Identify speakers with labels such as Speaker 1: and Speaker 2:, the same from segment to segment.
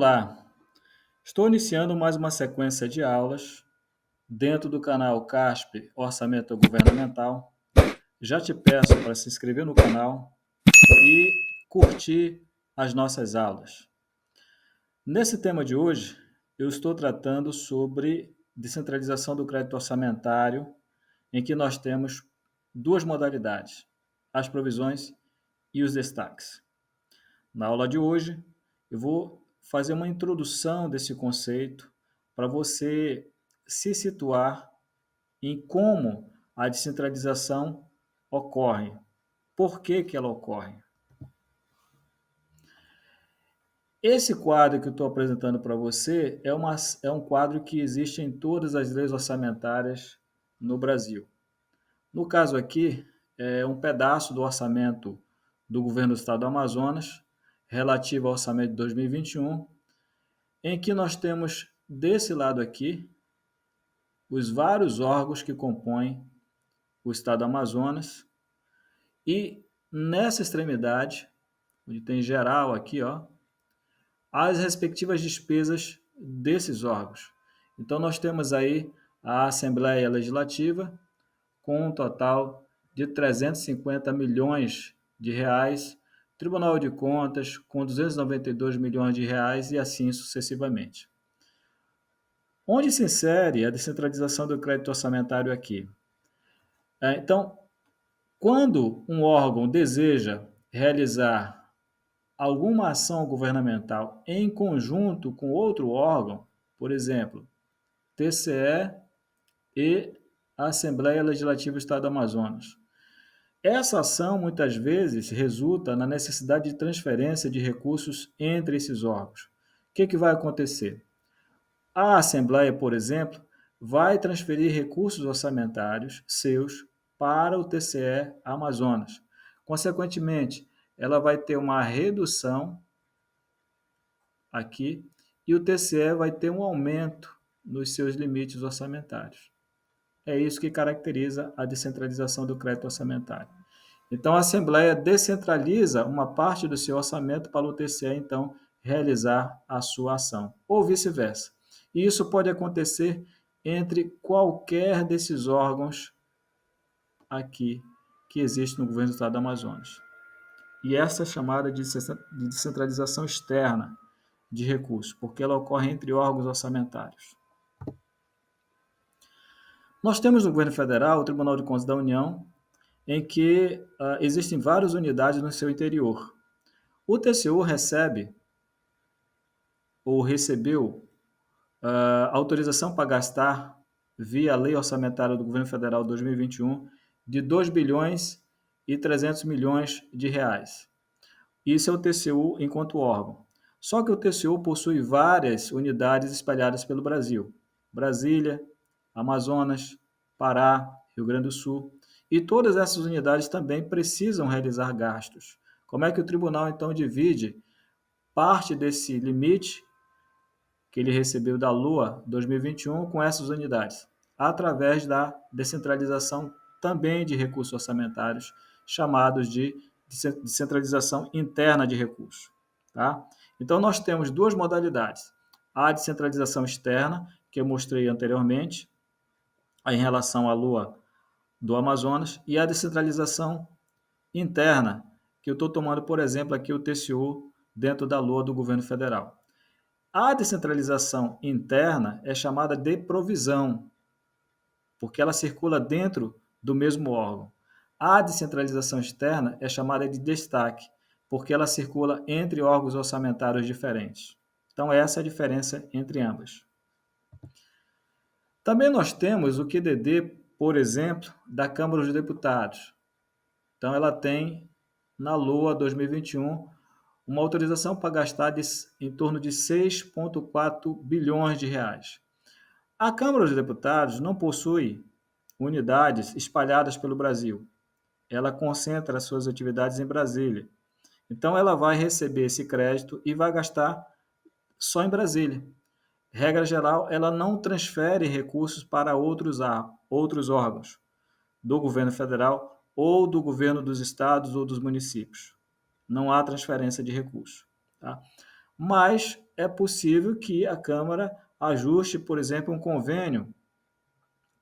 Speaker 1: Olá, estou iniciando mais uma sequência de aulas dentro do canal CASP Orçamento Governamental. Já te peço para se inscrever no canal e curtir as nossas aulas. Nesse tema de hoje, eu estou tratando sobre descentralização do crédito orçamentário, em que nós temos duas modalidades, as provisões e os destaques. Na aula de hoje, eu vou fazer uma introdução desse conceito para você se situar em como a descentralização ocorre, por que que ela ocorre. Esse quadro que eu estou apresentando para você é um quadro que existe em todas as leis orçamentárias no Brasil. No caso aqui, é um pedaço do orçamento do governo do estado do Amazonas, relativo ao orçamento de 2021, em que nós temos desse lado aqui os vários órgãos que compõem o estado do Amazonas e nessa extremidade, onde tem geral aqui, ó, as respectivas despesas desses órgãos. Então nós temos aí a Assembleia Legislativa com um total de 350 milhões de reais, Tribunal de Contas com 292 milhões de reais e assim sucessivamente. Onde se insere a descentralização do crédito orçamentário aqui? Então, quando um órgão deseja realizar alguma ação governamental em conjunto com outro órgão, por exemplo, TCE e a Assembleia Legislativa do Estado do Amazonas, essa ação muitas vezes resulta na necessidade de transferência de recursos entre esses órgãos. O que vai acontecer? A Assembleia, por exemplo, vai transferir recursos orçamentários seus para o TCE Amazonas. Consequentemente, ela vai ter uma redução aqui e o TCE vai ter um aumento nos seus limites orçamentários. É isso que caracteriza a descentralização do crédito orçamentário. Então, a Assembleia descentraliza uma parte do seu orçamento para o TCE, então, realizar a sua ação, ou vice-versa. E isso pode acontecer entre qualquer desses órgãos aqui que existe no governo do estado do Amazonas. E essa é chamada de descentralização externa de recursos, porque ela ocorre entre órgãos orçamentários. Nós temos no governo federal o Tribunal de Contas da União, em que existem várias unidades no seu interior. O TCU recebe ou recebeu autorização para gastar via Lei Orçamentária do Governo Federal 2021 de 2 bilhões e 300 milhões de reais. Isso é o TCU enquanto órgão. Só que o TCU possui várias unidades espalhadas pelo Brasil. Brasília, Amazonas, Pará, Rio Grande do Sul. E todas essas unidades também precisam realizar gastos. Como é que o tribunal, então, divide parte desse limite que ele recebeu da Lua 2021 com essas unidades? Através da descentralização também de recursos orçamentários, chamados de descentralização interna de recursos. Tá? Então, nós temos duas modalidades. A descentralização externa, que eu mostrei anteriormente, em relação à Lua do Amazonas, e a descentralização interna, que eu estou tomando, por exemplo, aqui o TCU dentro da Lua do governo federal. A descentralização interna é chamada de provisão, porque ela circula dentro do mesmo órgão. A descentralização externa é chamada de destaque, porque ela circula entre órgãos orçamentários diferentes. Então, essa é a diferença entre ambas. Também nós temos o QDD, por exemplo, da Câmara dos Deputados. Então, ela tem, na Lua 2021, uma autorização para gastar em torno de 6,4 bilhões de reais. A Câmara dos Deputados não possui unidades espalhadas pelo Brasil. Ela concentra suas atividades em Brasília. Então, ela vai receber esse crédito e vai gastar só em Brasília. Regra geral, ela não transfere recursos para outros órgãos do governo federal ou do governo dos estados ou dos municípios. Não há transferência de recursos. Tá? Mas é possível que a Câmara ajuste, por exemplo, um convênio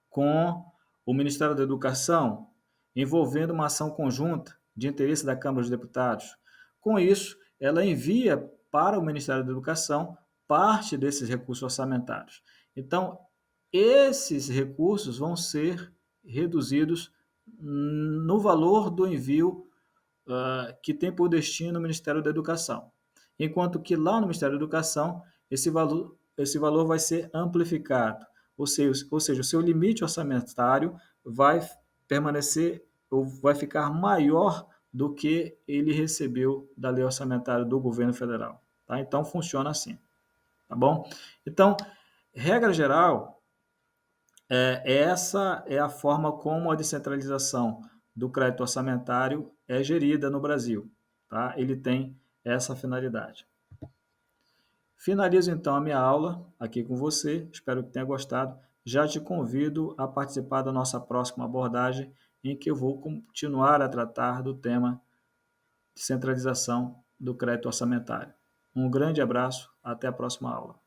Speaker 1: com o Ministério da Educação, envolvendo uma ação conjunta de interesse da Câmara dos Deputados. Com isso, ela envia para o Ministério da Educação parte desses recursos orçamentários. Então, esses recursos vão ser reduzidos no valor do envio que tem por destino o Ministério da Educação. Enquanto que lá no Ministério da Educação, esse valor vai ser amplificado, ou seja, o seu limite orçamentário vai permanecer ou vai ficar maior do que ele recebeu da lei orçamentária do governo federal. Tá? Então, funciona assim. Tá bom? Então, regra geral, essa é a forma como a descentralização do crédito orçamentário é gerida no Brasil. Tá? Ele tem essa finalidade. Finalizo então a minha aula aqui com você, espero que tenha gostado. Já te convido a participar da nossa próxima abordagem, em que eu vou continuar a tratar do tema de centralização do crédito orçamentário. Um grande abraço, até a próxima aula.